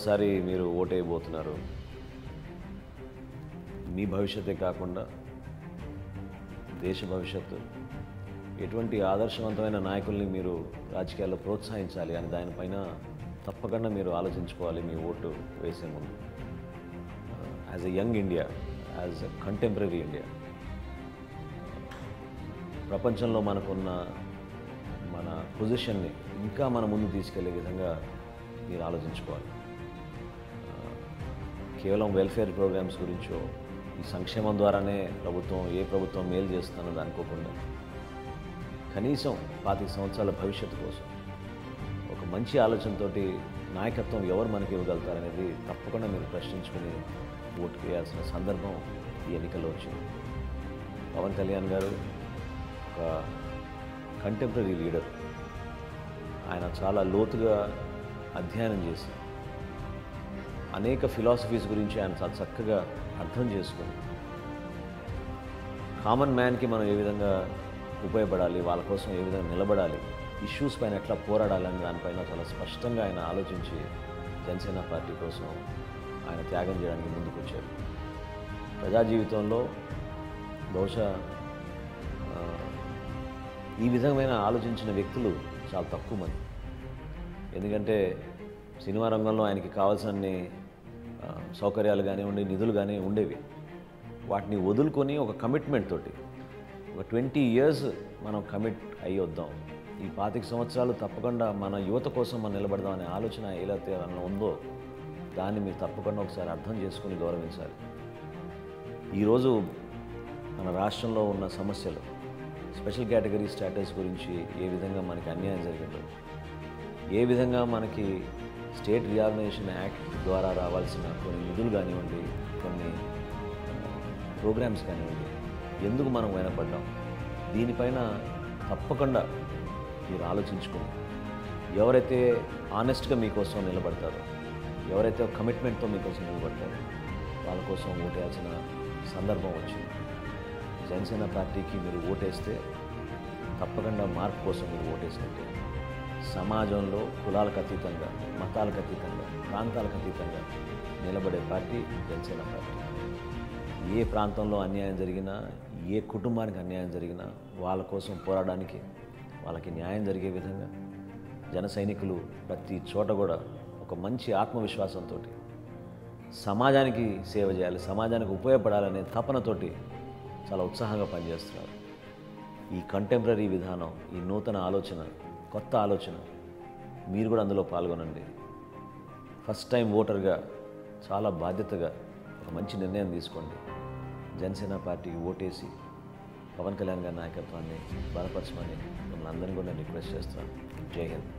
మొట్టమొదటిసారి మీరు ఓటేయబోతున్నారు. మీ భవిష్యత్తే కాకుండా దేశ భవిష్యత్తు, ఎటువంటి ఆదర్శవంతమైన నాయకుల్ని మీరు రాజకీయాల్లో ప్రోత్సహించాలి అని దానిపైన తప్పకుండా మీరు ఆలోచించుకోవాలి మీ ఓటు వేసే ముందు. As a young India, as a contemporary India, ప్రపంచంలో మనకున్న మన పొజిషన్ని ఇంకా మన ముందు తీసుకెళ్లే విధంగా మీరు ఆలోచించుకోవాలి. కేవలం వెల్ఫేర్ ప్రోగ్రామ్స్ గురించో, ఈ సంక్షేమం ద్వారానే ఏ ప్రభుత్వం మేలు చేస్తుందన్నది అనుకోకుండా కనీసం 25 సంవత్సరాల భవిష్యత్తు కోసం ఒక మంచి ఆలోచనతో నాయకత్వం ఎవరు మనకి ఇవ్వగలుగుతారనేది తప్పకుండా మీరు ప్రశ్నించుకుని ఓటు వేయాల్సిన సందర్భం ఈ ఎన్నికల్లో వచ్చింది. పవన్ కళ్యాణ్ గారు ఒక కంటెంపరీ లీడర్. ఆయన చాలా లోతుగా అధ్యయనం చేసి అనేక ఫిలాసఫీస్ గురించి ఆయన చాలా చక్కగా అర్థం చేసుకొని కామన్ మ్యాన్కి మనం ఏ విధంగా ఉపయోగపడాలి, వాళ్ళ కోసం ఏ విధంగా నిలబడాలి, ఇష్యూస్ పైన ఎట్లా పోరాడాలని దానిపైన చాలా స్పష్టంగా ఆయన ఆలోచించి జనసేన పార్టీ కోసం ఆయన త్యాగం చేయడానికి ముందుకు వచ్చారు. ప్రజా జీవితంలో బహుశా ఈ విధమైన ఆలోచించిన వ్యక్తులు చాలా తక్కువ మంది. ఎందుకంటే సినిమా రంగంలో ఆయనకి కావాల్సిన సౌకర్యాలు కానివ్వండి, నిధులు కానీ ఉండేవి. వాటిని వదులుకొని ఒక కమిట్మెంట్ తోటి ఒక 20 years మనం కమిట్ అయ్యి వద్దాం, ఈ 25 సంవత్సరాలు తప్పకుండా మన యువత కోసం మనం నిలబడదాం అనే ఆలోచన ఏదైతే ఉందో దాన్ని మీరు తప్పకుండా ఒకసారి అర్థం చేసుకుని గౌరవించాలి. ఈరోజు మన రాష్ట్రంలో ఉన్న సమస్యలు, స్పెషల్ కేటగిరీ స్టేటస్ గురించి ఏ విధంగా మనకి అన్యాయం జరిగిందో, ఏ విధంగా మనకి స్టేట్ రీఆర్గనైజేషన్ యాక్ట్ ద్వారా రావాల్సిన కొన్ని నిధులు కానివ్వండి, కొన్ని ప్రోగ్రామ్స్ కానివ్వండి, ఎందుకు మనం వెనపడ్డాం, దీనిపైన తప్పకుండా మీరు ఆలోచించుకుని ఎవరైతే ఆనెస్ట్గా మీకోసం నిలబడతారో, ఎవరైతే ఒక కమిట్మెంట్తో మీకోసం నిలబడతారో వాళ్ళ కోసం ఓటేయాల్సిన సందర్భం వచ్చింది. జనసేన పార్టీకి మీరు ఓటేస్తే తప్పకుండా మార్పు కోసం మీరు ఓటేసినట్టే. సమాజంలో కులాలకు అతీతంగా, మతాలకు అతీతంగా, ప్రాంతాలకు అతీతంగా నిలబడే పార్టీ జనసేన పార్టీ. ఏ ప్రాంతంలో అన్యాయం జరిగినా, ఏ కుటుంబానికి అన్యాయం జరిగినా వాళ్ళ కోసం పోరాడడానికి, వాళ్ళకి న్యాయం జరిగే విధంగా జన సైనికులు ప్రతి చోట కూడా ఒక మంచి ఆత్మవిశ్వాసంతో సమాజానికి సేవ చేయాలి, సమాజానికి ఉపయోగపడాలనే తపనతోటి చాలా ఉత్సాహంగా పనిచేస్తున్నారు. ఈ కంటెంపరీ విధానం, ఈ నూతన ఆలోచన, కొత్త ఆలోచన, మీరు కూడా అందులో పాల్గొనండి. ఫస్ట్ టైం ఓటర్గా చాలా బాధ్యతగా ఒక మంచి నిర్ణయం తీసుకోండి. జనసేన పార్టీకి ఓటేసి పవన్ కళ్యాణ్ గారి నాయకత్వాన్ని బలపరచమని మిమ్మల్ని అందరినీ కూడా నేను రిక్వెస్ట్ చేస్తున్నాను. జై హింద్.